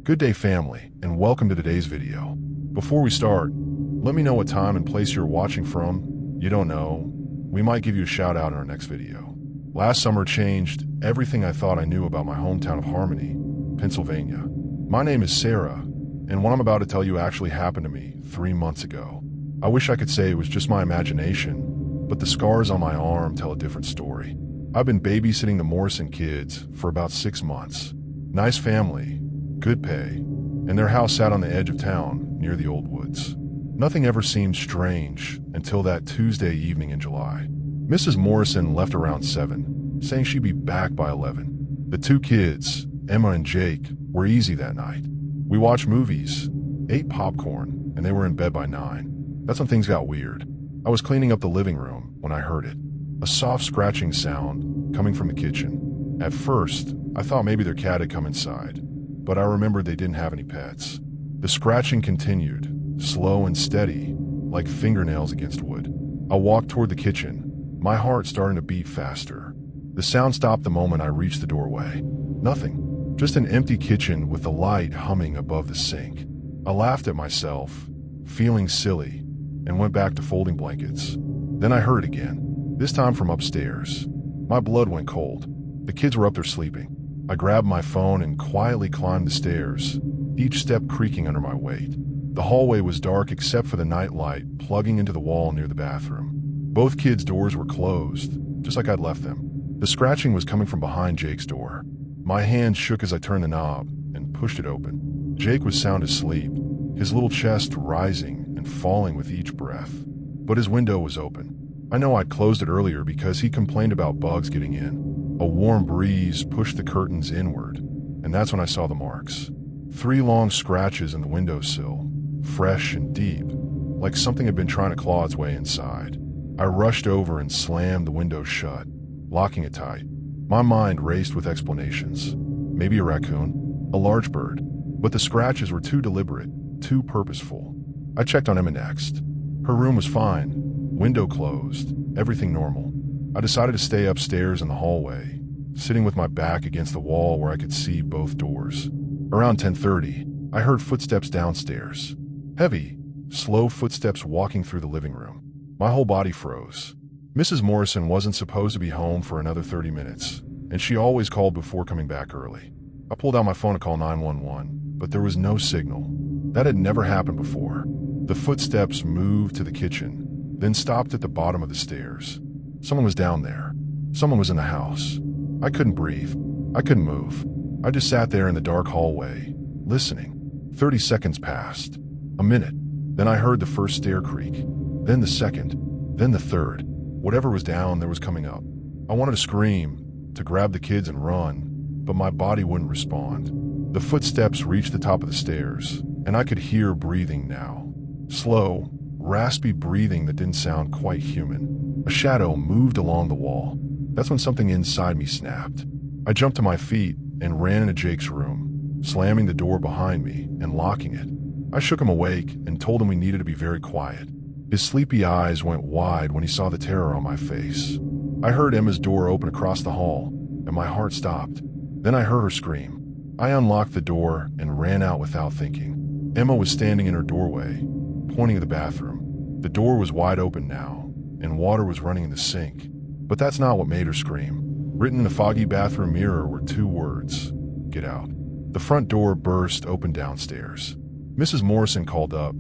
Good day, family, and welcome to today's video. Before we start, let me know what time and place you're watching from. You don't know, we might give you a shout out in our next video. Last summer changed everything I thought I knew about my hometown of Harmony, Pennsylvania. My name is Sarah, and what I'm about to tell you actually happened to me 3 months ago. I wish I could say it was just my imagination, but the scars on my arm tell a different story. I've been babysitting the Morrison kids for about 6 months. Nice family, good pay, and their house sat on the edge of town near the old woods. Nothing ever seemed strange until that Tuesday evening in July. Mrs. Morrison left around 7, saying she'd be back by 11. The 2 kids, Emma and Jake, were easy that night. We watched movies, ate popcorn, and they were in bed by 9. That's when things got weird. I was cleaning up the living room when I heard it. A soft scratching sound coming from the kitchen. At first, I thought maybe their cat had come inside, but I remembered they didn't have any pets. The scratching continued, slow and steady, like fingernails against wood. I walked toward the kitchen, my heart starting to beat faster. The sound stopped the moment I reached the doorway. Nothing, just an empty kitchen with the light humming above the sink. I laughed at myself, feeling silly, and went back to folding blankets. Then I heard it again, this time from upstairs. My blood went cold. The kids were up there sleeping. I grabbed my phone and quietly climbed the stairs, each step creaking under my weight. The hallway was dark except for the night light plugging into the wall near the bathroom. Both kids' doors were closed, just like I'd left them. The scratching was coming from behind Jake's door. My hand shook as I turned the knob and pushed it open. Jake was sound asleep, his little chest rising and falling with each breath. But his window was open. I know I'd closed it earlier because he complained about bugs getting in. A warm breeze pushed the curtains inward, and that's when I saw the marks. 3 long scratches in the windowsill, fresh and deep, like something had been trying to claw its way inside. I rushed over and slammed the window shut, locking it tight. My mind raced with explanations. Maybe a raccoon, a large bird, but the scratches were too deliberate, too purposeful. I checked on Emma next. Her room was fine, window closed, everything normal. I decided to stay upstairs in the hallway, sitting with my back against the wall where I could see both doors. Around 10:30, I heard footsteps downstairs. Heavy, slow footsteps walking through the living room. My whole body froze. Mrs. Morrison wasn't supposed to be home for another 30 minutes, and she always called before coming back early. I pulled out my phone to call 911, but there was no signal. That had never happened before. The footsteps moved to the kitchen, then stopped at the bottom of the stairs. Someone was down there. Someone was in the house. I couldn't breathe. I couldn't move. I just sat there in the dark hallway, listening. 30 seconds passed. A minute. Then I heard the first stair creak. Then the second. Then the third. Whatever was down there was coming up. I wanted to scream, to grab the kids and run, but my body wouldn't respond. The footsteps reached the top of the stairs, and I could hear breathing now. Slow, raspy breathing that didn't sound quite human. A shadow moved along the wall. That's when something inside me snapped. I jumped to my feet and ran into Jake's room, slamming the door behind me and locking it. I shook him awake and told him we needed to be very quiet. His sleepy eyes went wide when he saw the terror on my face. I heard Emma's door open across the hall, and my heart stopped. Then I heard her scream. I unlocked the door and ran out without thinking. Emma was standing in her doorway, pointing at the bathroom. The door was wide open now, and water was running in the sink. But that's not what made her scream. Written in the foggy bathroom mirror were 2 words: get out. The front door burst open downstairs. Mrs. Morrison called up,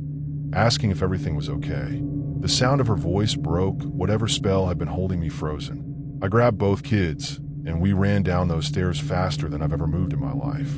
asking if everything was okay. The sound of her voice broke whatever spell had been holding me frozen. I grabbed both kids, and we ran down those stairs faster than I've ever moved in my life.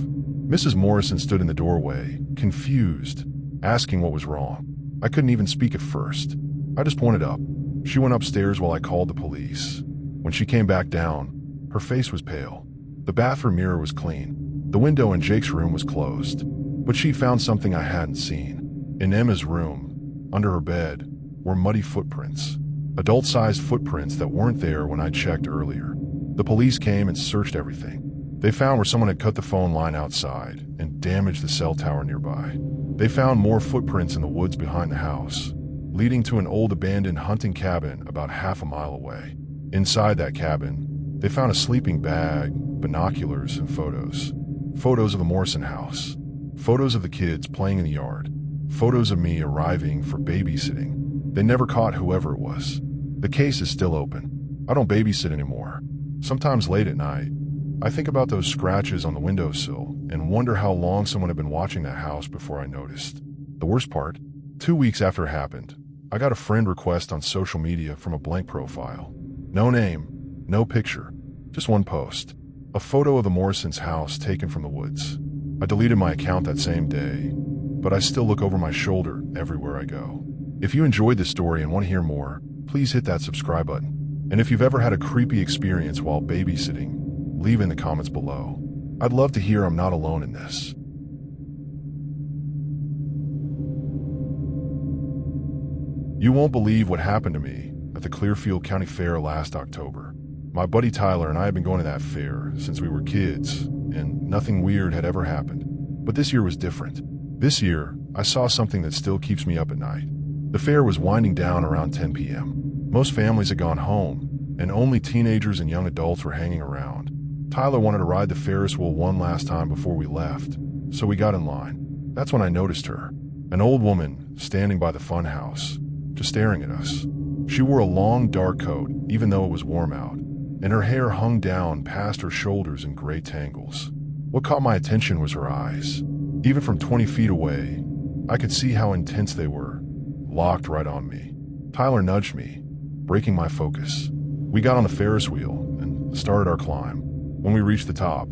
Mrs. Morrison stood in the doorway, confused, asking what was wrong. I couldn't even speak at first. I just pointed up. She went upstairs while I called the police. When she came back down, her face was pale. The bathroom mirror was clean. The window in Jake's room was closed. But she found something I hadn't seen. In Emma's room, under her bed, were muddy footprints. Adult-sized footprints that weren't there when I checked earlier. The police came and searched everything. They found where someone had cut the phone line outside and damaged the cell tower nearby. They found more footprints in the woods behind the house, leading to an old abandoned hunting cabin about half a mile away. Inside that cabin, they found a sleeping bag, binoculars, and photos. Photos of the Morrison house. Photos of the kids playing in the yard. Photos of me arriving for babysitting. They never caught whoever it was. The case is still open. I don't babysit anymore. Sometimes late at night, I think about those scratches on the windowsill and wonder how long someone had been watching that house before I noticed. The worst part, 2 weeks after it happened, I got a friend request on social media from a blank profile. No name, no picture, just one post. A photo of the Morrisons' house taken from the woods. I deleted my account that same day, but I still look over my shoulder everywhere I go. If you enjoyed this story and want to hear more, please hit that subscribe button. And if you've ever had a creepy experience while babysitting, leave in the comments below. I'd love to hear I'm not alone in this. You won't believe what happened to me at the Clearfield County Fair last October. My buddy Tyler and I have been going to that fair since we were kids, and nothing weird had ever happened. But this year was different. This year, I saw something that still keeps me up at night. The fair was winding down around 10 p.m. Most families had gone home, and only teenagers and young adults were hanging around. Tyler wanted to ride the Ferris wheel one last time before we left, so we got in line. That's when I noticed her, an old woman standing by the fun house, just staring at us. She wore a long dark coat, even though it was warm out, and her hair hung down past her shoulders in gray tangles. What caught my attention was her eyes. Even from 20 feet away, I could see how intense they were, locked right on me. Tyler nudged me, breaking my focus. We got on the Ferris wheel and started our climb. When we reached the top,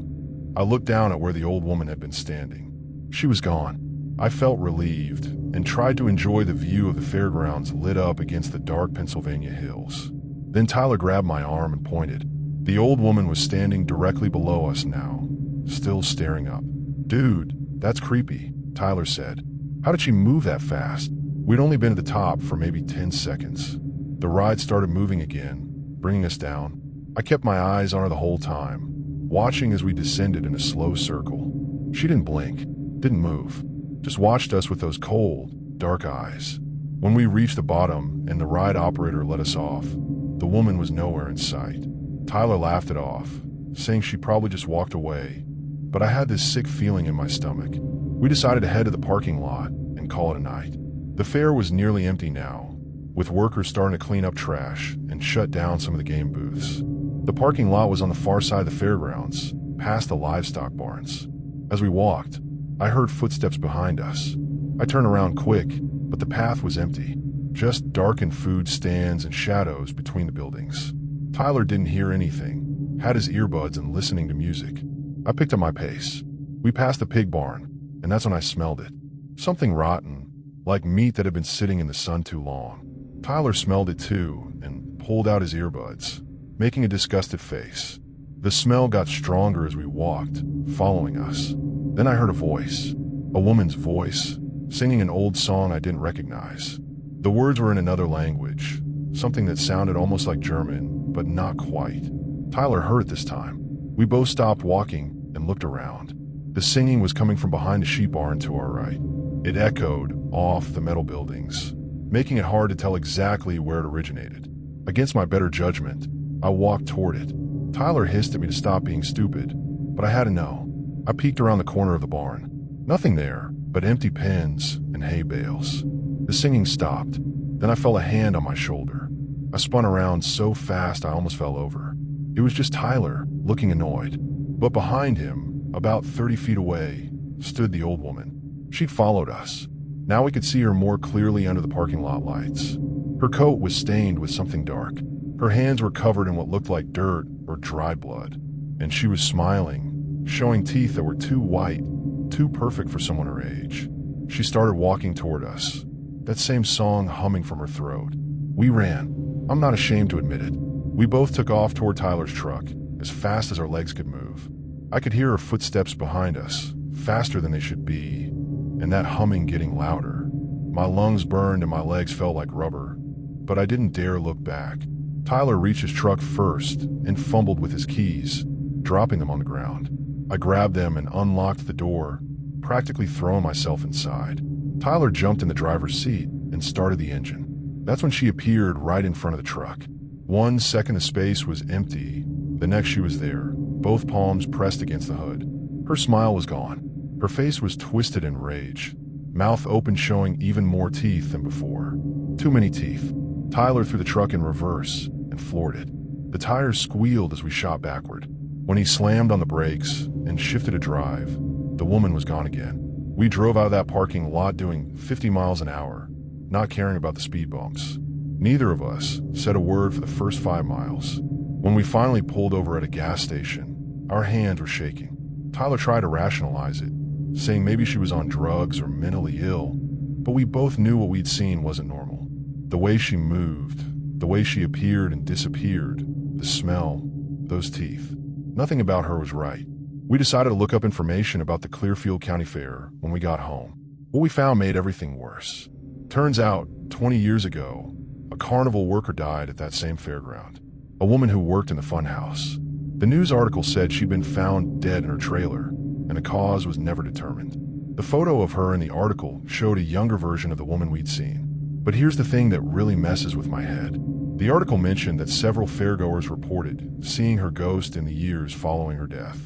I looked down at where the old woman had been standing. She was gone. I felt relieved and tried to enjoy the view of the fairgrounds lit up against the dark Pennsylvania hills. Then Tyler grabbed my arm and pointed. The old woman was standing directly below us now, still staring up. "Dude, that's creepy," Tyler said. "How did she move that fast?" We'd only been at the top for maybe 10 seconds. The ride started moving again, bringing us down. I kept my eyes on her the whole time, watching as we descended in a slow circle. She didn't blink, didn't move, just watched us with those cold, dark eyes. When we reached the bottom and the ride operator let us off, the woman was nowhere in sight. Tyler laughed it off, saying she probably just walked away, but I had this sick feeling in my stomach. We decided to head to the parking lot and call it a night. The fair was nearly empty now, with workers starting to clean up trash and shut down some of the game booths. The parking lot was on the far side of the fairgrounds, past the livestock barns. As we walked, I heard footsteps behind us. I turned around quick, but the path was empty, just darkened food stands and shadows between the buildings. Tyler didn't hear anything, had his earbuds and listening to music. I picked up my pace. We passed the pig barn, and that's when I smelled it. Something rotten, like meat that had been sitting in the sun too long. Tyler smelled it too and pulled out his earbuds, making a disgusted face. The smell got stronger as we walked, following us. Then I heard a voice, a woman's voice, singing an old song I didn't recognize. The words were in another language, something that sounded almost like German, but not quite. Tyler heard it this time. We both stopped walking and looked around. The singing was coming from behind a sheep barn to our right. It echoed off the metal buildings, making it hard to tell exactly where it originated. Against my better judgment, I walked toward it. Tyler hissed at me to stop being stupid, but I had to know. I peeked around the corner of the barn. Nothing there, but empty pens and hay bales. The singing stopped. Then I felt a hand on my shoulder. I spun around so fast I almost fell over. It was just Tyler, looking annoyed. But behind him, about 30 feet away, stood the old woman. She'd followed us. Now we could see her more clearly under the parking lot lights. Her coat was stained with something dark. Her hands were covered in what looked like dirt or dried blood. And she was smiling, showing teeth that were too white, too perfect for someone her age. She started walking toward us, that same song humming from her throat. We ran. I'm not ashamed to admit it. We both took off toward Tyler's truck, as fast as our legs could move. I could hear her footsteps behind us, faster than they should be, and that humming getting louder. My lungs burned and my legs felt like rubber, but I didn't dare look back. Tyler reached his truck first and fumbled with his keys, dropping them on the ground. I grabbed them and unlocked the door, practically throwing myself inside. Tyler jumped in the driver's seat and started the engine. That's when she appeared right in front of the truck. 1 second the space was empty, the next she was there, both palms pressed against the hood. Her smile was gone. Her face was twisted in rage, mouth open showing even more teeth than before. Too many teeth. Tyler threw the truck in reverse and floored it. The tires squealed as we shot backward. When he slammed on the brakes and shifted a drive, the woman was gone again. We drove out of that parking lot doing 50 miles an hour, not caring about the speed bumps. Neither of us said a word for the first 5 miles. When we finally pulled over at a gas station, our hands were shaking. Tyler tried to rationalize it, saying maybe she was on drugs or mentally ill, but we both knew what we'd seen wasn't normal. The way she moved, the way she appeared and disappeared, the smell, those teeth. Nothing about her was right. We decided to look up information about the Clearfield County Fair when we got home. What we found made everything worse. Turns out, 20 years ago, a carnival worker died at that same fairground. A woman who worked in the funhouse. The news article said she'd been found dead in her trailer, and the cause was never determined. The photo of her in the article showed a younger version of the woman we'd seen. But here's the thing that really messes with my head. The article mentioned that several fairgoers reported seeing her ghost in the years following her death.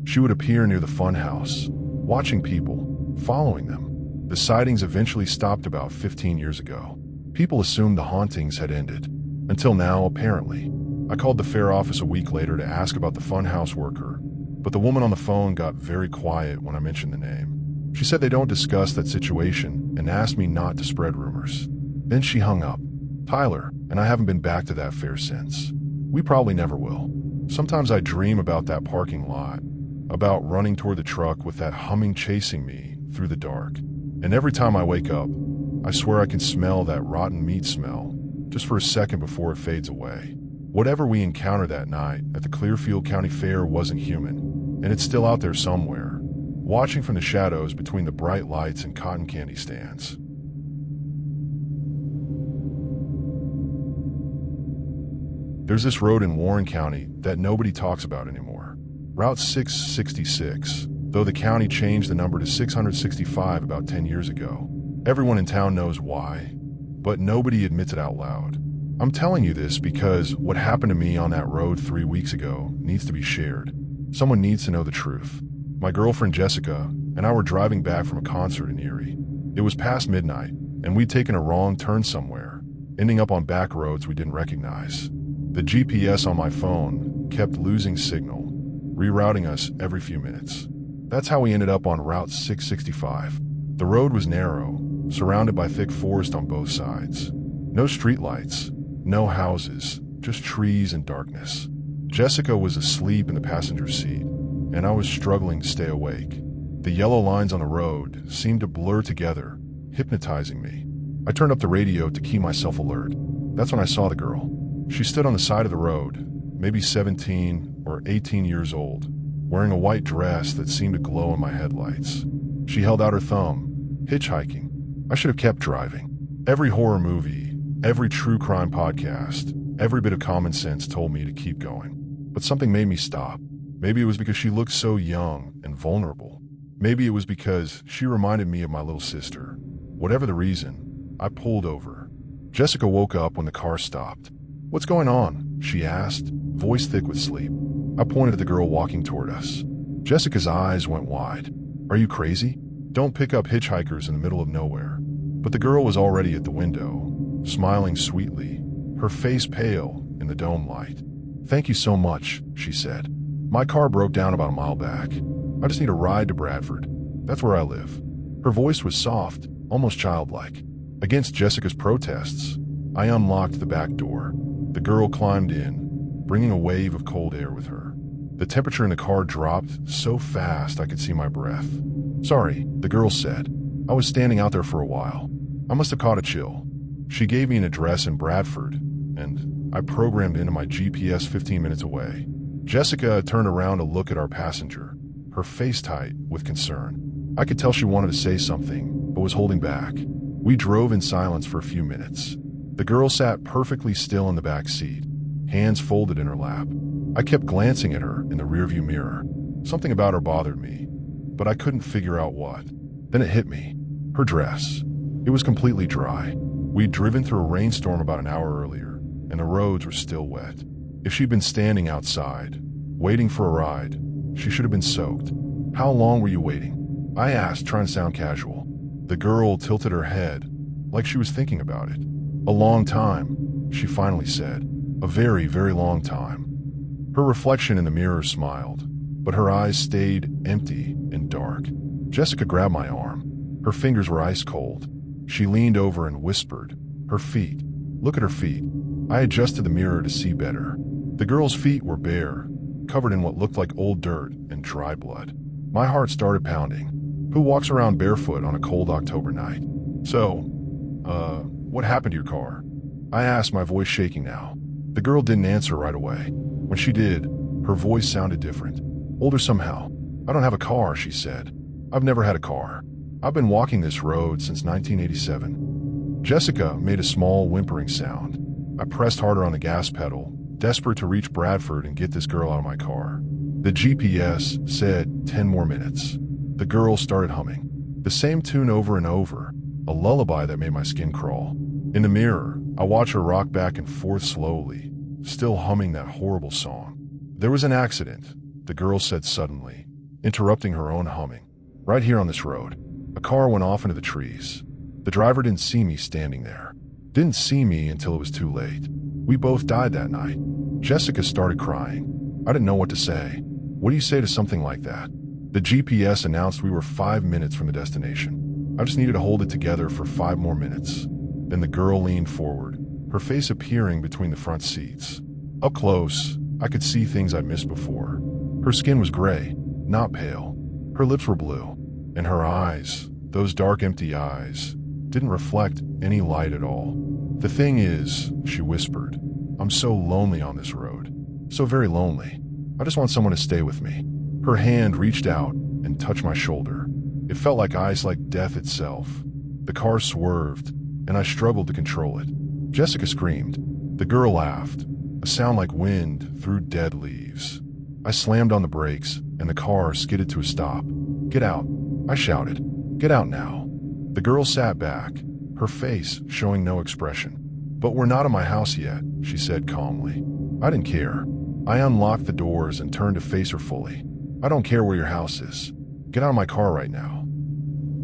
She would appear near the funhouse, watching people, following them. The sightings eventually stopped about 15 years ago. People assumed the hauntings had ended. Until now, apparently. I called the fair office a week later to ask about the funhouse worker, but the woman on the phone got very quiet when I mentioned the name. She said they don't discuss that situation and asked me not to spread rumors. Then she hung up. Tyler and I haven't been back to that fair since. We probably never will. Sometimes I dream about that parking lot, about running toward the truck with that humming chasing me through the dark. And every time I wake up, I swear I can smell that rotten meat smell, just for a second before it fades away. Whatever we encountered that night at the Clearfield County Fair wasn't human, and it's still out there somewhere, watching from the shadows between the bright lights and cotton candy stands. There's this road in Warren County that nobody talks about anymore. Route 666, though the county changed the number to 665 about 10 years ago. Everyone in town knows why, but nobody admits it out loud. I'm telling you this because what happened to me on that road 3 weeks ago needs to be shared. Someone needs to know the truth. My girlfriend Jessica and I were driving back from a concert in Erie. It was past midnight, and we'd taken a wrong turn somewhere, ending up on back roads we didn't recognize. The GPS on my phone kept losing signal, rerouting us every few minutes. That's how we ended up on Route 665. The road was narrow, surrounded by thick forest on both sides. No streetlights, no houses, just trees and darkness. Jessica was asleep in the passenger seat, and I was struggling to stay awake. The yellow lines on the road seemed to blur together, hypnotizing me. I turned up the radio to keep myself alert. That's when I saw the girl. She stood on the side of the road, maybe 17 or 18 years old, wearing a white dress that seemed to glow in my headlights. She held out her thumb, hitchhiking. I should have kept driving. Every horror movie, every true crime podcast, every bit of common sense told me to keep going. But something made me stop. Maybe it was because she looked so young and vulnerable. Maybe it was because she reminded me of my little sister. Whatever the reason, I pulled over. Jessica woke up when the car stopped. "What's going on?" she asked, voice thick with sleep. I pointed at the girl walking toward us. Jessica's eyes went wide. "Are you crazy? Don't pick up hitchhikers in the middle of nowhere." But the girl was already at the window, smiling sweetly, her face pale in the dome light. "Thank you so much," she said. "My car broke down about a mile back. I just need a ride to Bradford. That's where I live." Her voice was soft, almost childlike. Against Jessica's protests, I unlocked the back door. The girl climbed in, bringing a wave of cold air with her. The temperature in the car dropped so fast I could see my breath. "Sorry," the girl said. "I was standing out there for a while. I must have caught a chill." She gave me an address in Bradford, and I programmed into my GPS 15 minutes away. Jessica turned around to look at our passenger, her face tight with concern. I could tell she wanted to say something, but was holding back. We drove in silence for a few minutes. The girl sat perfectly still in the back seat, hands folded in her lap. I kept glancing at her in the rearview mirror. Something about her bothered me, but I couldn't figure out what. Then it hit me. Her dress. It was completely dry. We'd driven through a rainstorm about an hour earlier, and the roads were still wet. If she'd been standing outside, waiting for a ride, she should have been soaked. "How long were you waiting?" I asked, trying to sound casual. The girl tilted her head, like she was thinking about it. A long time, she finally said. A very, very long time. Her reflection in the mirror smiled, but her eyes stayed empty and dark. Jessica grabbed my arm. Her fingers were ice cold. She leaned over and whispered, "Her feet. Look at her feet." I adjusted the mirror to see better. The girl's feet were bare, covered in what looked like old dirt and dry blood. My heart started pounding. Who walks around barefoot on a cold October night? "So, what happened to your car?" I asked, my voice shaking now. The girl didn't answer right away. When she did, her voice sounded different. Older somehow. "I don't have a car," she said. "I've never had a car. I've been walking this road since 1987. Jessica made a small whimpering sound. I pressed harder on the gas pedal, desperate to reach Bradford and get this girl out of my car. The GPS said 10 more minutes. The girl started humming. The same tune over and over, a lullaby that made my skin crawl. In the mirror, I watched her rock back and forth slowly, still humming that horrible song. "There was an accident," the girl said suddenly, interrupting her own humming. "Right here on this road. A car went off into the trees. The driver didn't see me standing there. Didn't see me until it was too late. We both died that night." Jessica started crying. I didn't know what to say. What do you say to something like that? The GPS announced we were 5 minutes from the destination. I just needed to hold it together for 5 more minutes. Then the girl leaned forward, her face appearing between the front seats. Up close, I could see things I'd missed before. Her skin was gray, not pale. Her lips were blue, and her eyes, those dark empty eyes, didn't reflect any light at all. "The thing is," she whispered, "I'm so lonely on this road. So very lonely. I just want someone to stay with me." Her hand reached out and touched my shoulder. It felt like ice, like death itself. The car swerved, and I struggled to control it. Jessica screamed. The girl laughed, a sound like wind through dead leaves. I slammed on the brakes, and the car skidded to a stop. "Get out," I shouted. "Get out now." The girl sat back, her face showing no expression. "But we're not in my house yet," she said calmly. I didn't care. I unlocked the doors and turned to face her fully. "I don't care where your house is. Get out of my car right now."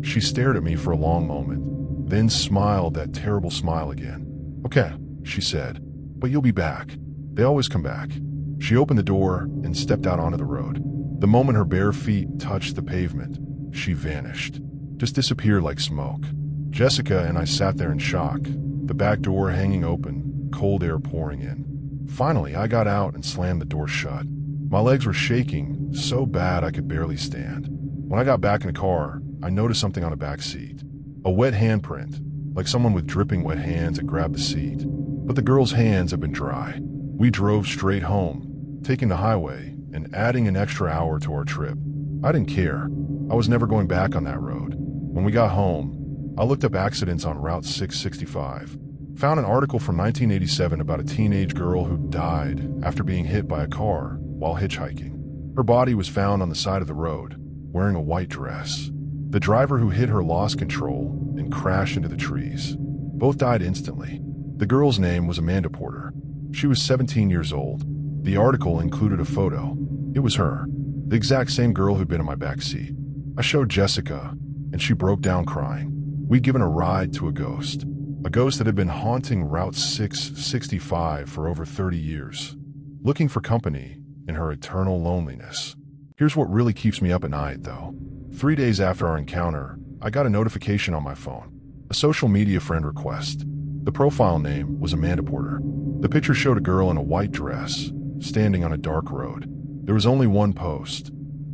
She stared at me for a long moment, then smiled that terrible smile again. "Okay," she said, "but you'll be back. They always come back." She opened the door and stepped out onto the road. The moment her bare feet touched the pavement, she vanished, just disappeared like smoke. Jessica and I sat there in shock, the back door hanging open, cold air pouring in. Finally, I got out and slammed the door shut. My legs were shaking so bad I could barely stand. When I got back in the car, I noticed something on the back seat. A wet handprint, like someone with dripping wet hands had grabbed the seat. But the girl's hands had been dry. We drove straight home, taking the highway and adding an extra hour to our trip. I didn't care. I was never going back on that road. When we got home, I looked up accidents on Route 665. Found an article from 1987 about a teenage girl who died after being hit by a car while hitchhiking. Her body was found on the side of the road, wearing a white dress. The driver who hit her lost control and crashed into the trees. Both died instantly. The girl's name was Amanda Porter. She was 17 years old. The article included a photo. It was her, the exact same girl who'd been in my back seat. I showed Jessica, and she broke down crying. We'd given a ride to a ghost that had been haunting Route 665 for over 30 years, looking for company in her eternal loneliness. Here's what really keeps me up at night, though. 3 days after our encounter, I got a notification on my phone, a social media friend request. The profile name was Amanda Porter. The picture showed a girl in a white dress, standing on a dark road. There was only one post.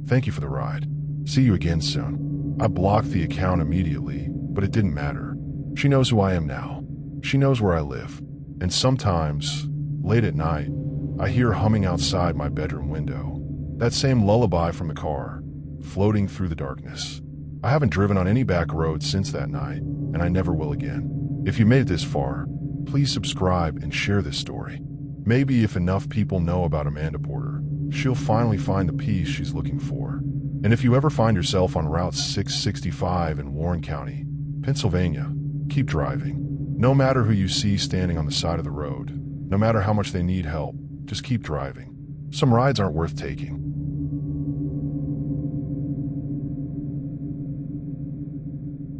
"Thank you for the ride. See you again soon." I blocked the account immediately, but it didn't matter. She knows who I am now. She knows where I live. And sometimes, late at night, I hear humming outside my bedroom window. That same lullaby from the car, floating through the darkness. I haven't driven on any back roads since that night, and I never will again. If you made it this far, please subscribe and share this story. Maybe if enough people know about Amanda Porter, she'll finally find the peace she's looking for. And if you ever find yourself on Route 665 in Warren County, Pennsylvania, keep driving. No matter who you see standing on the side of the road, no matter how much they need help, just keep driving. Some rides aren't worth taking.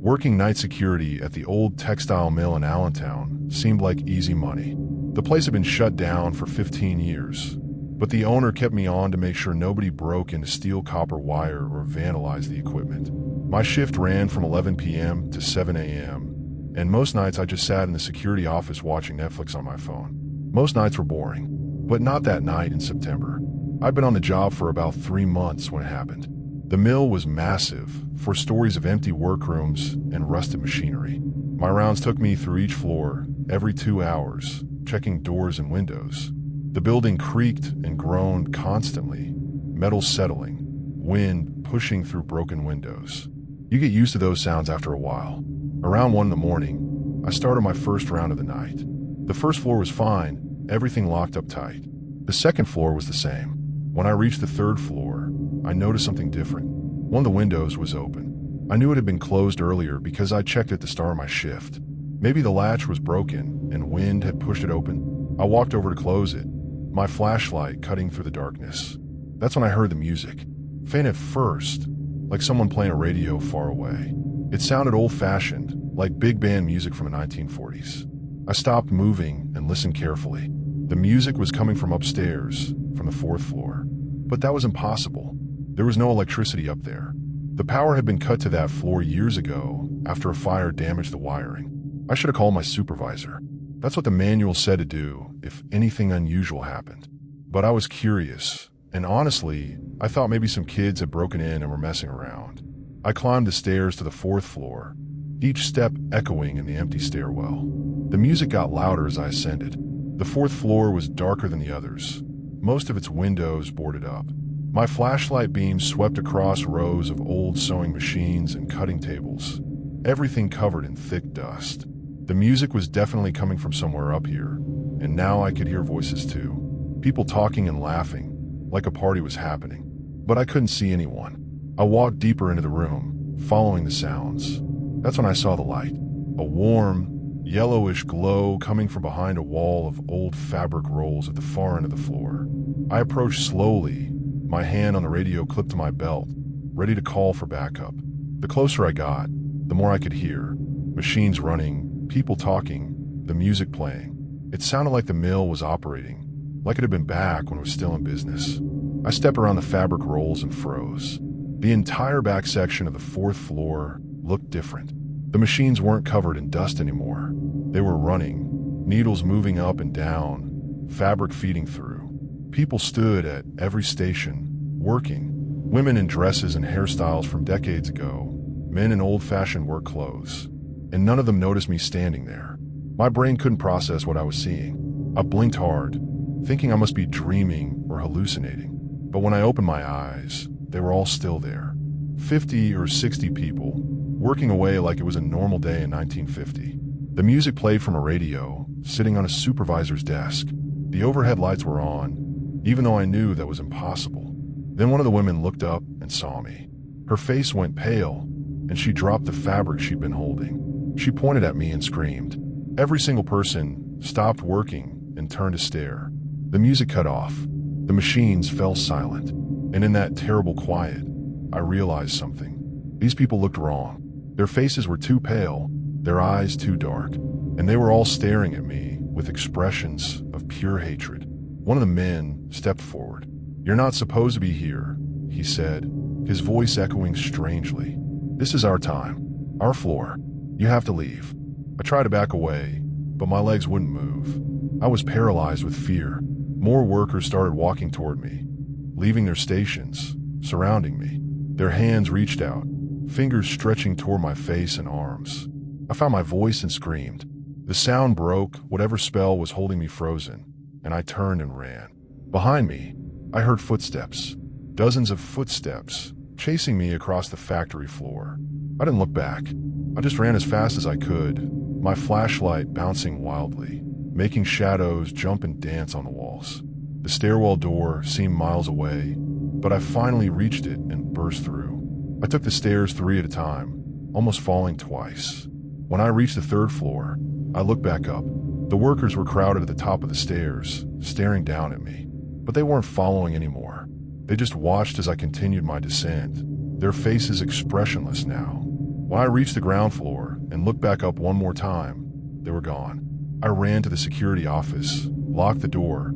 Working night security at the old textile mill in Allentown seemed like easy money. The place had been shut down for 15 years, but the owner kept me on to make sure nobody broke into steel copper wire or vandalized the equipment. My shift ran from 11 p.m. to 7 a.m., and most nights I just sat in the security office watching Netflix on my phone. Most nights were boring, but not that night in September. I'd been on the job for about 3 months when it happened. The mill was massive, 4 stories of empty workrooms and rusted machinery. My rounds took me through each floor every 2 hours, checking doors and windows. The building creaked and groaned constantly, metal settling, wind pushing through broken windows. You get used to those sounds after a while. Around 1 in the morning, I started my first round of the night. The first floor was fine, everything locked up tight. The second floor was the same. When I reached the third floor, I noticed something different. One of the windows was open. I knew it had been closed earlier because I checked at the start of my shift. Maybe the latch was broken and wind had pushed it open. I walked over to close it, my flashlight cutting through the darkness. That's when I heard the music. Faint at first, like someone playing a radio far away. It sounded old-fashioned, like big band music from the 1940s. I stopped moving and listened carefully. The music was coming from upstairs, from the 4th floor. But that was impossible. There was no electricity up there. The power had been cut to that floor years ago after a fire damaged the wiring. I should have called my supervisor. That's what the manual said to do if anything unusual happened. But I was curious, and honestly, I thought maybe some kids had broken in and were messing around. I climbed the stairs to the 4th floor, each step echoing in the empty stairwell. The music got louder as I ascended. The 4th floor was darker than the others, most of its windows boarded up. My flashlight beam swept across rows of old sewing machines and cutting tables, everything covered in thick dust. The music was definitely coming from somewhere up here, and now I could hear voices too. People talking and laughing, like a party was happening. But I couldn't see anyone. I walked deeper into the room, following the sounds. That's when I saw the light. A warm, yellowish glow coming from behind a wall of old fabric rolls at the far end of the floor. I approached slowly, my hand on the radio clipped to my belt, ready to call for backup. The closer I got, the more I could hear. Machines running, people talking, the music playing. It sounded like the mill was operating, like it had been back when it was still in business. I stepped around the fabric rolls and froze. The entire back section of the 4th floor looked different. The machines weren't covered in dust anymore. They were running, needles moving up and down, fabric feeding through. People stood at every station, working. Women in dresses and hairstyles from decades ago, men in old-fashioned work clothes. And none of them noticed me standing there. My brain couldn't process what I was seeing. I blinked hard, thinking I must be dreaming or hallucinating. But when I opened my eyes, they were all still there. 50 or 60 people, working away like it was a normal day in 1950. The music played from a radio, sitting on a supervisor's desk. The overhead lights were on, even though I knew that was impossible. Then one of the women looked up and saw me. Her face went pale, and she dropped the fabric she'd been holding. She pointed at me and screamed. Every single person stopped working and turned to stare. The music cut off. The machines fell silent. And in that terrible quiet, I realized something. These people looked wrong. Their faces were too pale, their eyes too dark, and they were all staring at me with expressions of pure hatred. One of the men stepped forward. "You're not supposed to be here," he said, his voice echoing strangely. "This is our time, our floor. You have to leave." I tried to back away, but my legs wouldn't move. I was paralyzed with fear. More workers started walking toward me, leaving their stations, surrounding me. Their hands reached out, fingers stretching toward my face and arms. I found my voice and screamed. The sound broke whatever spell was holding me frozen, and I turned and ran. Behind me, I heard footsteps, dozens of footsteps, chasing me across the factory floor. I didn't look back. I just ran as fast as I could, my flashlight bouncing wildly, making shadows jump and dance on the walls. The stairwell door seemed miles away, but I finally reached it and burst through. I took the stairs 3 at a time, almost falling twice. When I reached the 3rd floor, I looked back up. The workers were crowded at the top of the stairs, staring down at me. But they weren't following anymore. They just watched as I continued my descent, their faces expressionless now. When I reached the ground floor and looked back up one more time, they were gone. I ran to the security office, locked the door,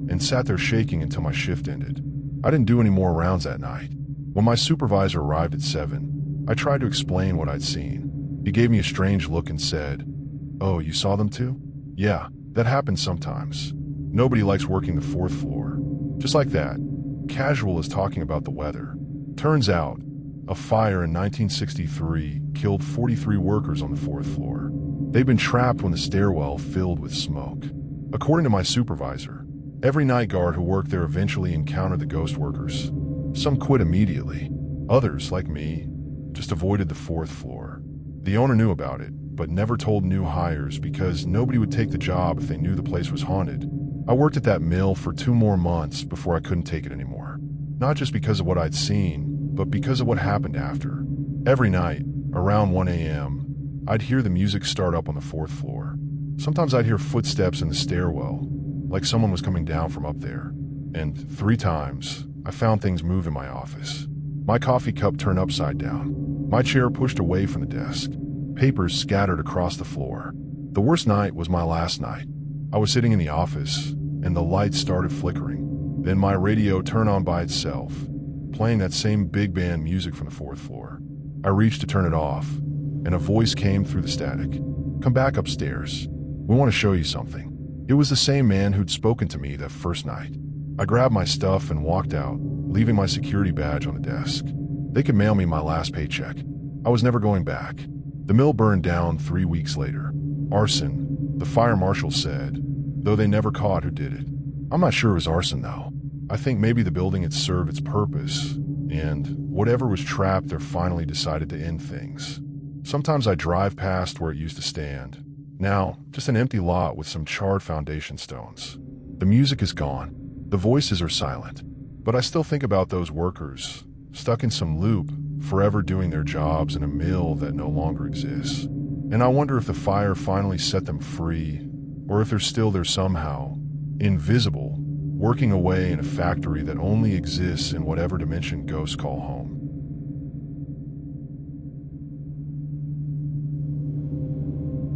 and sat there shaking until my shift ended. I didn't do any more rounds that night. When my supervisor arrived at 7, I tried to explain what I'd seen. He gave me a strange look and said, "Oh, you saw them too?" "Yeah, that happens sometimes. Nobody likes working the 4th floor." Just like that, casual as talking about the weather. Turns out, a fire in 1963 killed 43 workers on the 4th floor. They'd been trapped when the stairwell filled with smoke. According to my supervisor, every night guard who worked there eventually encountered the ghost workers. Some quit immediately. Others, like me, just avoided the 4th floor. The owner knew about it, but never told new hires because nobody would take the job if they knew the place was haunted. I worked at that mill for 2 more months before I couldn't take it anymore. Not just because of what I'd seen, but because of what happened after. Every night, around 1 a.m., I'd hear the music start up on the 4th floor. Sometimes I'd hear footsteps in the stairwell, like someone was coming down from up there. And 3 times, I found things move in my office. My coffee cup turned upside down. My chair pushed away from the desk. Papers scattered across the floor. The worst night was my last night. I was sitting in the office, and the lights started flickering. Then my radio turned on by itself, playing that same big band music from the 4th floor. I reached to turn it off, and a voice came through the static. "Come back upstairs. We want to show you something." It was the same man who'd spoken to me that first night. I grabbed my stuff and walked out, leaving my security badge on the desk. They could mail me my last paycheck. I was never going back. The mill burned down 3 weeks later. Arson, the fire marshal said, though they never caught who did it. I'm not sure it was arson, though. I think maybe the building had served its purpose, and whatever was trapped there finally decided to end things. Sometimes I drive past where it used to stand. Now, just an empty lot with some charred foundation stones. The music is gone. The voices are silent. But I still think about those workers, stuck in some loop, forever doing their jobs in a mill that no longer exists. And I wonder if the fire finally set them free, or if they're still there somehow, invisible, working away in a factory that only exists in whatever dimension ghosts call home.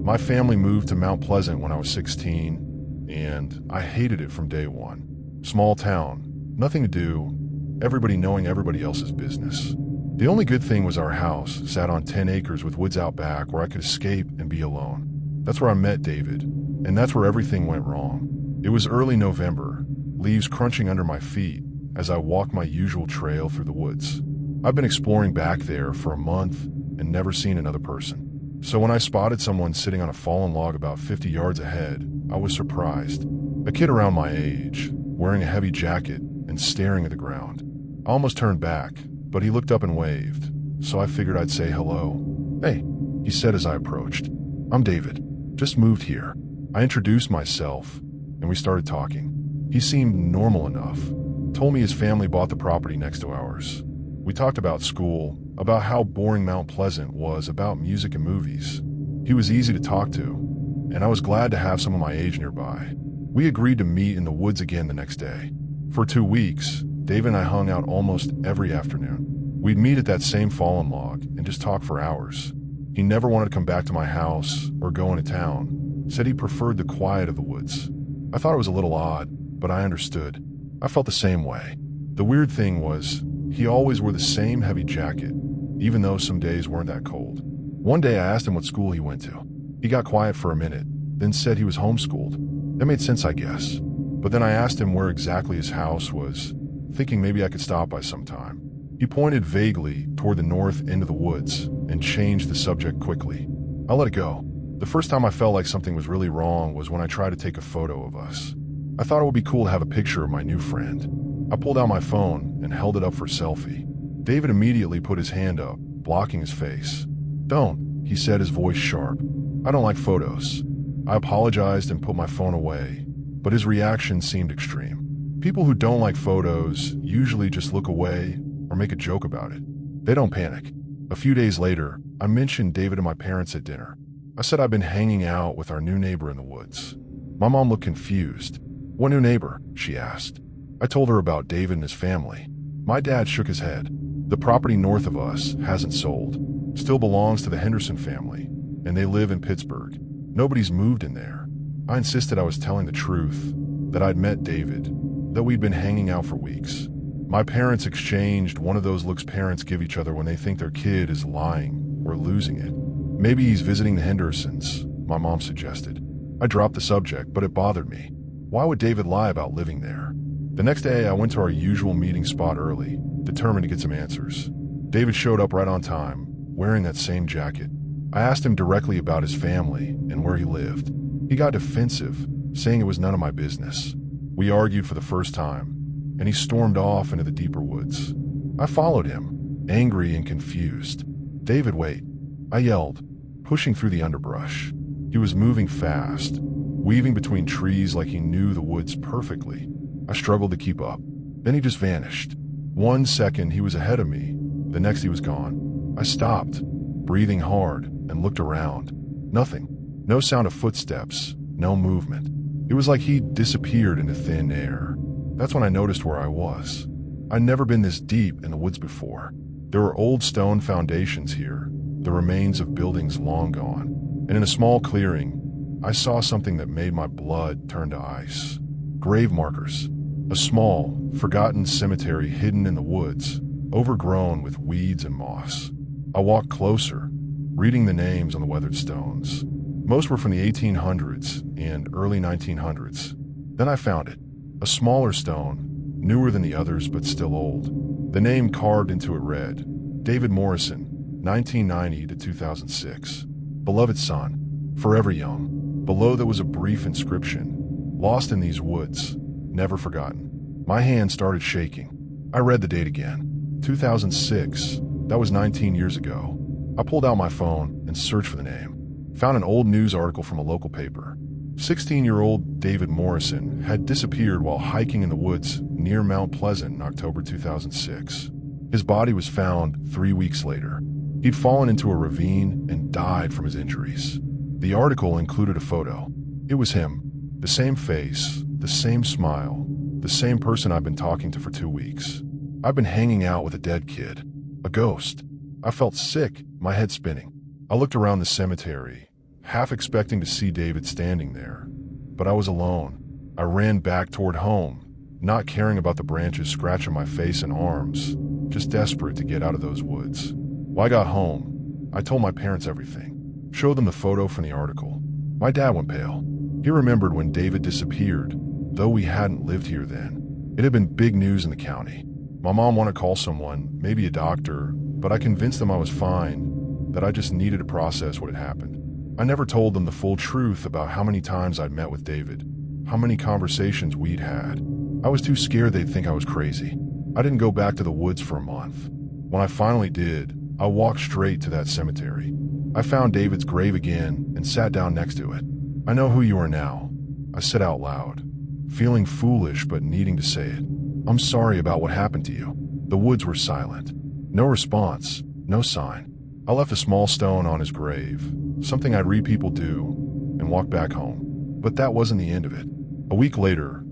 My family moved to Mount Pleasant when I was 16, and I hated it from day one. Small town, nothing to do, everybody knowing everybody else's business. The only good thing was our house sat on 10 acres with woods out back where I could escape and be alone. That's where I met David, and that's where everything went wrong. It was early November, leaves crunching under my feet as I walked my usual trail through the woods. I've been exploring back there for a month and never seen another person. So when I spotted someone sitting on a fallen log about 50 yards ahead, I was surprised. A kid around my age, wearing a heavy jacket and staring at the ground. I almost turned back, but he looked up and waved, so I figured I'd say hello. "Hey," he said as I approached. "I'm David. Just moved here." I introduced myself, and we started talking. He seemed normal enough, told me his family bought the property next to ours. We talked about school, about how boring Mount Pleasant was, about music and movies. He was easy to talk to, and I was glad to have someone my age nearby. We agreed to meet in the woods again the next day. For 2 weeks, Dave and I hung out almost every afternoon. We'd meet at that same fallen log and just talk for hours. He never wanted to come back to my house or go into town, said he preferred the quiet of the woods. I thought it was a little odd, but I understood. I felt the same way. The weird thing was, he always wore the same heavy jacket, even though some days weren't that cold. One day I asked him what school he went to. He got quiet for a minute, then said he was homeschooled. That made sense, I guess. But then I asked him where exactly his house was, thinking maybe I could stop by sometime. He pointed vaguely toward the north end of the woods and changed the subject quickly. I let it go. The first time I felt like something was really wrong was when I tried to take a photo of us. I thought it would be cool to have a picture of my new friend. I pulled out my phone and held it up for a selfie. David immediately put his hand up, blocking his face. "Don't," he said, his voice sharp. "I don't like photos." I apologized and put my phone away, but his reaction seemed extreme. People who don't like photos usually just look away or make a joke about it. They don't panic. A few days later, I mentioned David and my parents at dinner. I said I'd been hanging out with our new neighbor in the woods. My mom looked confused. "What new neighbor?" she asked. I told her about David and his family. My dad shook his head. "The property north of us hasn't sold. Still belongs to the Henderson family, and they live in Pittsburgh. Nobody's moved in there. I insisted I was telling the truth, that I'd met David, that we'd been hanging out for weeks. My parents exchanged one of those looks parents give each other when they think their kid is lying or losing it. Maybe he's visiting the Hendersons, my mom suggested. I dropped the subject, but it bothered me. Why would David lie about living there? The next day, I went to our usual meeting spot early, determined to get some answers. David showed up right on time, wearing that same jacket. I asked him directly about his family and where he lived. He got defensive, saying it was none of my business. We argued for the first time, and he stormed off into the deeper woods. I followed him, angry and confused. "David, wait," I yelled, pushing through the underbrush. He was moving fast, weaving between trees like he knew the woods perfectly. I struggled to keep up. Then he just vanished. 1 second he was ahead of me, the next he was gone. I stopped, breathing hard, and looked around. Nothing. No sound of footsteps, no movement. It was like he'd disappeared into thin air. That's when I noticed where I was. I'd never been this deep in the woods before. There were old stone foundations here, the remains of buildings long gone. And in a small clearing, I saw something that made my blood turn to ice. Grave markers. A small, forgotten cemetery hidden in the woods, overgrown with weeds and moss. I walked closer, reading the names on the weathered stones. Most were from the 1800s and early 1900s. Then I found it. A smaller stone, newer than the others but still old. The name carved into it read, David Morrison, 1990 to 2006. Beloved son, forever young. Below there was a brief inscription, lost in these woods, never forgotten. My hand started shaking. I read the date again. 2006, that was 19 years ago. I pulled out my phone and searched for the name. Found an old news article from a local paper. 16-year-old David Morrison had disappeared while hiking in the woods near Mount Pleasant in October 2006. His body was found 3 weeks later. He'd fallen into a ravine and died from his injuries. The article included a photo. It was him. The same face, the same smile, the same person I've been talking to for 2 weeks. I've been hanging out with a dead kid. A ghost. I felt sick, my head spinning. I looked around the cemetery, half expecting to see David standing there. But I was alone. I ran back toward home, not caring about the branches scratching my face and arms, just desperate to get out of those woods. When I got home, I told my parents everything. Showed them the photo from the article. My dad went pale. He remembered when David disappeared, though we hadn't lived here then. It had been big news in the county. My mom wanted to call someone, maybe a doctor, but I convinced them I was fine, that I just needed to process what had happened. I never told them the full truth about how many times I'd met with David, how many conversations we'd had. I was too scared they'd think I was crazy. I didn't go back to the woods for a month. When I finally did, I walked straight to that cemetery. I found David's grave again and sat down next to it. "I know who you are now," I said out loud, feeling foolish but needing to say it. "I'm sorry about what happened to you." The woods were silent. No response, no sign. I left a small stone on his grave, something I'd read people do, and walked back home. But that wasn't the end of it. A week later,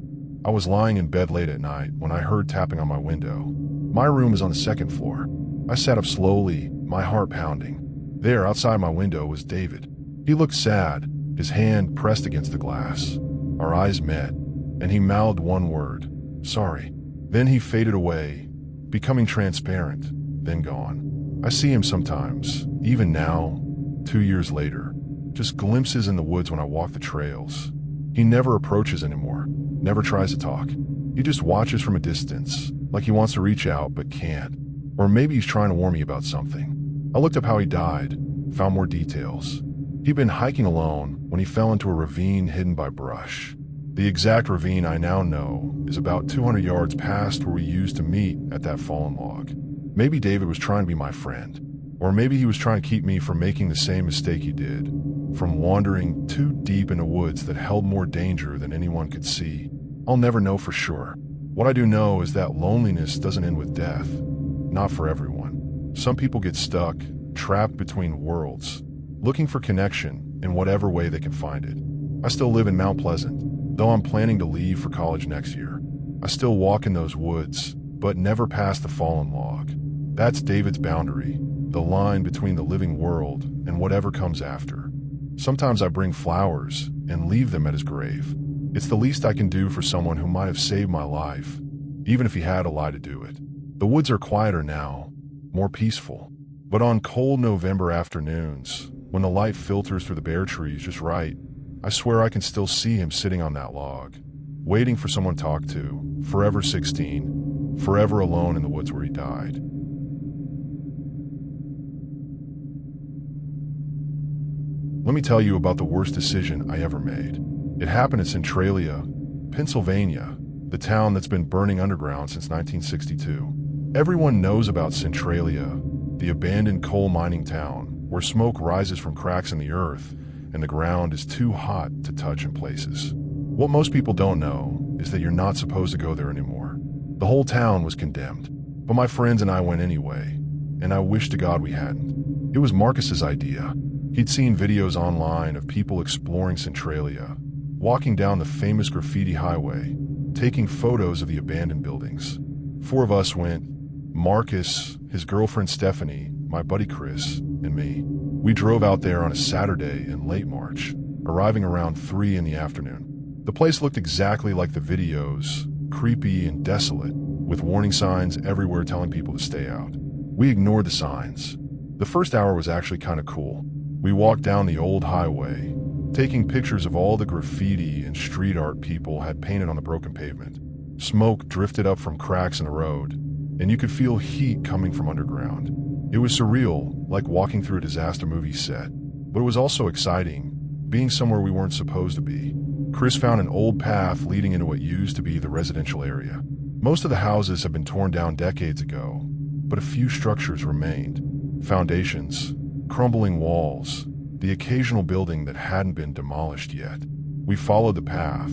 I was lying in bed late at night when I heard tapping on my window. My room is on the second floor. I sat up slowly, my heart pounding. There, outside my window, was David. He looked sad, his hand pressed against the glass. Our eyes met, and he mouthed one word, "Sorry." Then he faded away, becoming transparent, then gone. I see him sometimes, even now, 2 years later, just glimpses in the woods when I walk the trails. He never approaches anymore, never tries to talk. He just watches from a distance, like he wants to reach out but can't. Or maybe he's trying to warn me about something. I looked up how he died, found more details. He'd been hiking alone when he fell into a ravine hidden by brush. The exact ravine I now know is about 200 yards past where we used to meet at that fallen log. Maybe David was trying to be my friend. Or maybe he was trying to keep me from making the same mistake he did, from wandering too deep into woods that held more danger than anyone could see. I'll never know for sure. What I do know is that loneliness doesn't end with death. Not for everyone. Some people get stuck, trapped between worlds, looking for connection in whatever way they can find it. I still live in Mount Pleasant, though I'm planning to leave for college next year. I still walk in those woods, but never past the fallen log. That's David's boundary, the line between the living world and whatever comes after. Sometimes I bring flowers and leave them at his grave. It's the least I can do for someone who might have saved my life, even if he had a lie to do it. The woods are quieter now, more peaceful. But on cold November afternoons, when the light filters through the bare trees just right, I swear I can still see him sitting on that log, waiting for someone to talk to, forever 16, forever alone in the woods where he died. Let me tell you about the worst decision I ever made. It happened in Centralia, Pennsylvania, the town that's been burning underground since 1962. Everyone knows about Centralia, the abandoned coal mining town where smoke rises from cracks in the earth and the ground is too hot to touch in places. What most people don't know is that you're not supposed to go there anymore. The whole town was condemned, but my friends and I went anyway, and I wish to God we hadn't. It was Marcus's idea. He'd seen videos online of people exploring Centralia, walking down the famous graffiti highway, taking photos of the abandoned buildings. 4 of us went: Marcus, his girlfriend Stephanie, my buddy Chris, and me. We drove out there on a Saturday in late March, arriving around 3 in the afternoon. The place looked exactly like the videos, creepy and desolate, with warning signs everywhere telling people to stay out. We ignored the signs. The first hour was actually kind of cool. We walked down the old highway, taking pictures of all the graffiti and street art people had painted on the broken pavement. Smoke drifted up from cracks in the road, and you could feel heat coming from underground. It was surreal, like walking through a disaster movie set, but it was also exciting, being somewhere we weren't supposed to be. Chris found an old path leading into what used to be the residential area. Most of the houses had been torn down decades ago, but a few structures remained. Foundations, crumbling walls, the occasional building that hadn't been demolished yet. We followed the path,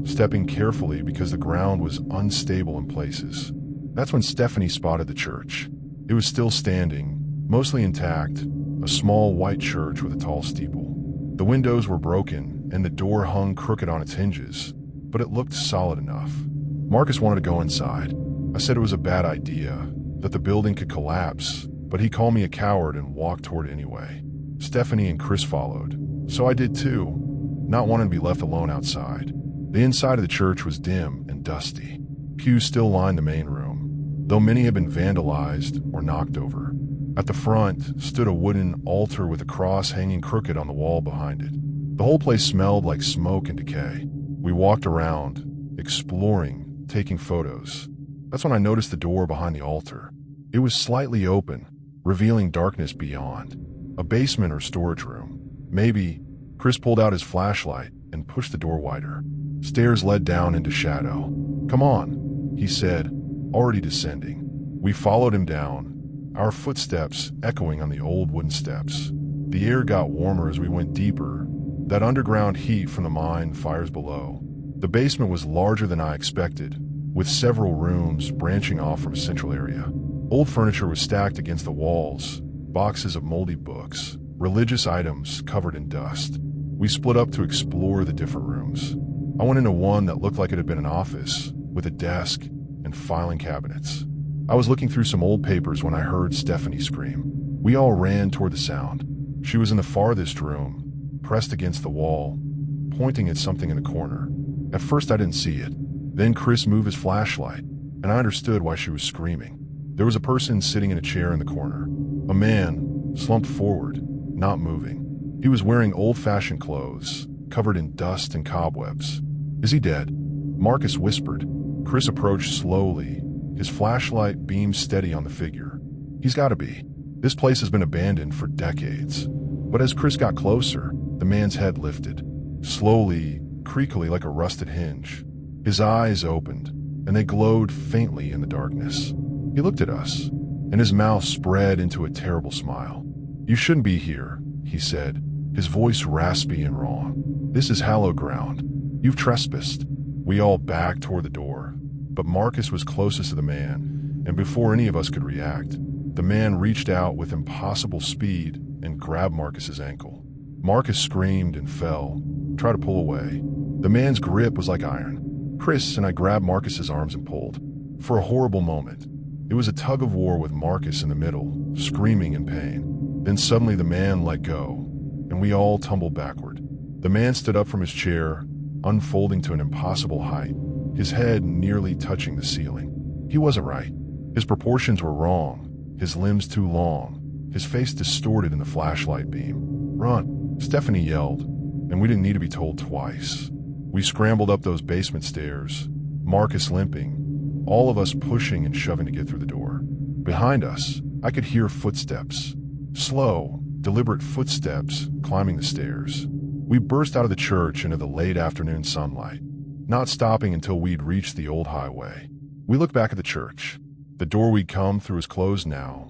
stepping carefully because the ground was unstable in places. That's when Stephanie spotted the church. It was still standing, mostly intact, a small white church with a tall steeple. The windows were broken and the door hung crooked on its hinges, but it looked solid enough. Marcus wanted to go inside. I said it was a bad idea, that the building could collapse, but he called me a coward and walked toward it anyway. Stephanie and Chris followed, so I did too, not wanting to be left alone outside. The inside of the church was dim and dusty. Pews still lined the main room, though many had been vandalized or knocked over. At the front stood a wooden altar with a cross hanging crooked on the wall behind it. The whole place smelled like smoke and decay. We walked around, exploring, taking photos. That's when I noticed the door behind the altar. It was slightly open, revealing darkness beyond. A basement or storage room. Maybe. Chris pulled out his flashlight and pushed the door wider. Stairs led down into shadow. "Come on," he said, already descending. We followed him down, our footsteps echoing on the old wooden steps. The air got warmer as we went deeper, that underground heat from the mine fires below. The basement was larger than I expected, with several rooms branching off from a central area. Old furniture was stacked against the walls, boxes of moldy books, religious items covered in dust. We split up to explore the different rooms. I went into one that looked like it had been an office, with a desk and filing cabinets. I was looking through some old papers when I heard Stephanie scream. We all ran toward the sound. She was in the farthest room, pressed against the wall, pointing at something in the corner. At first I didn't see it. Then Chris moved his flashlight, and I understood why she was screaming. There was a person sitting in a chair in the corner. A man, slumped forward, not moving. He was wearing old-fashioned clothes, covered in dust and cobwebs. "Is he dead?" Marcus whispered. Chris approached slowly, his flashlight beamed steady on the figure. "He's got to be. This place has been abandoned for decades." But as Chris got closer, the man's head lifted, slowly, creakily like a rusted hinge. His eyes opened, and they glowed faintly in the darkness. He looked at us, and his mouth spread into a terrible smile. "You shouldn't be here," he said, his voice raspy and raw. "This is hallowed ground. You've trespassed." We all backed toward the door, but Marcus was closest to the man, and before any of us could react, the man reached out with impossible speed and grabbed Marcus's ankle. Marcus screamed and fell, tried to pull away. The man's grip was like iron. Chris and I grabbed Marcus's arms and pulled. For a horrible moment, It was a tug of war with Marcus in the middle, screaming in pain. Then suddenly the man let go, and we all tumbled backward. The man stood up from his chair, unfolding to an impossible height, his head nearly touching the ceiling. He wasn't right. His proportions were wrong, his limbs too long, his face distorted in the flashlight beam. "Run!" Stephanie yelled, and we didn't need to be told twice. We scrambled up those basement stairs, Marcus limping, all of us pushing and shoving to get through the door. Behind us, I could hear footsteps. Slow, deliberate footsteps climbing the stairs. We burst out of the church into the late afternoon sunlight, not stopping until we'd reached the old highway. We looked back at the church. The door we'd come through was closed now,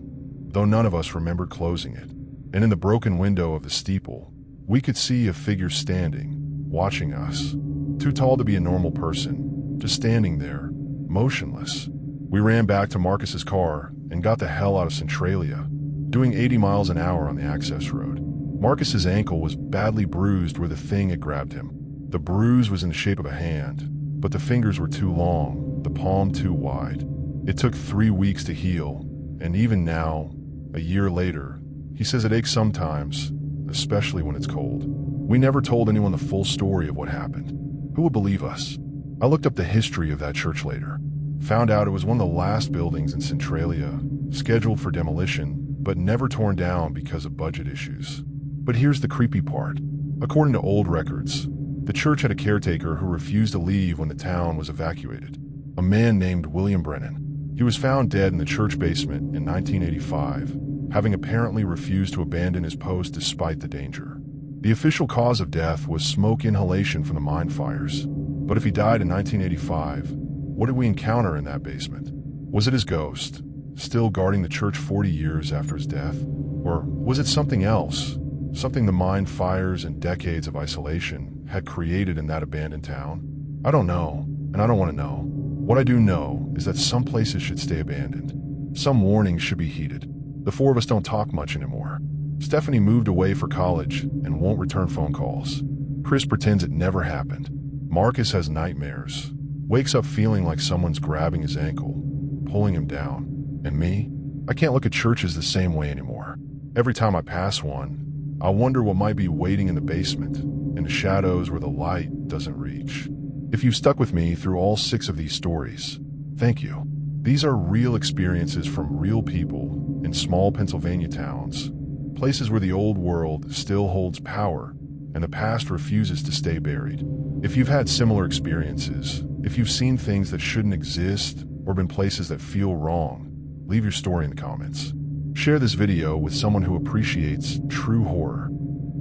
though none of us remembered closing it. And in the broken window of the steeple, we could see a figure standing, watching us. Too tall to be a normal person, just standing there, motionless. We ran back to Marcus's car and got the hell out of Centralia, doing 80 miles an hour on the access road. Marcus's ankle was badly bruised where the thing had grabbed him. The bruise was in the shape of a hand, but the fingers were too long, the palm too wide. It took 3 weeks to heal, and even now, a year later, he says it aches sometimes, especially when it's cold. We never told anyone the full story of what happened. Who would believe us? I looked up the history of that church later. Found out it was one of the last buildings in Centralia, scheduled for demolition, but never torn down because of budget issues. But here's the creepy part. According to old records, the church had a caretaker who refused to leave when the town was evacuated. A man named William Brennan. He was found dead in the church basement in 1985, having apparently refused to abandon his post despite the danger. The official cause of death was smoke inhalation from the mine fires. But if he died in 1985, what did we encounter in that basement? Was it his ghost, still guarding the church 40 years after his death? Or was it something else? Something the mine fires and decades of isolation had created in that abandoned town? I don't know, and I don't want to know. What I do know is that some places should stay abandoned. Some warnings should be heeded. The four of us don't talk much anymore. Stephanie moved away for college and won't return phone calls. Chris pretends it never happened. Marcus has nightmares, wakes up feeling like someone's grabbing his ankle, pulling him down. And me? I can't look at churches the same way anymore. Every time I pass one, I wonder what might be waiting in the basement, in the shadows where the light doesn't reach. If you've stuck with me through all 6 of these stories, thank you. These are real experiences from real people in small Pennsylvania towns, places where the old world still holds power and the past refuses to stay buried. If you've had similar experiences, if you've seen things that shouldn't exist or been places that feel wrong, leave your story in the comments. Share this video with someone who appreciates true horror.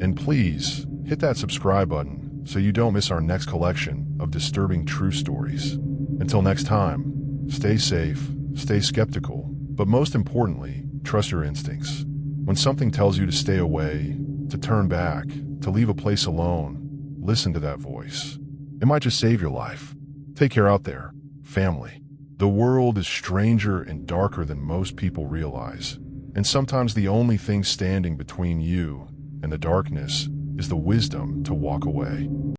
And please, hit that subscribe button so you don't miss our next collection of disturbing true stories. Until next time, stay safe, stay skeptical, but most importantly, trust your instincts. When something tells you to stay away, to turn back, to leave a place alone, listen to that voice. It might just save your life. Take care out there, family. The world is stranger and darker than most people realize, and sometimes the only thing standing between you and the darkness is the wisdom to walk away.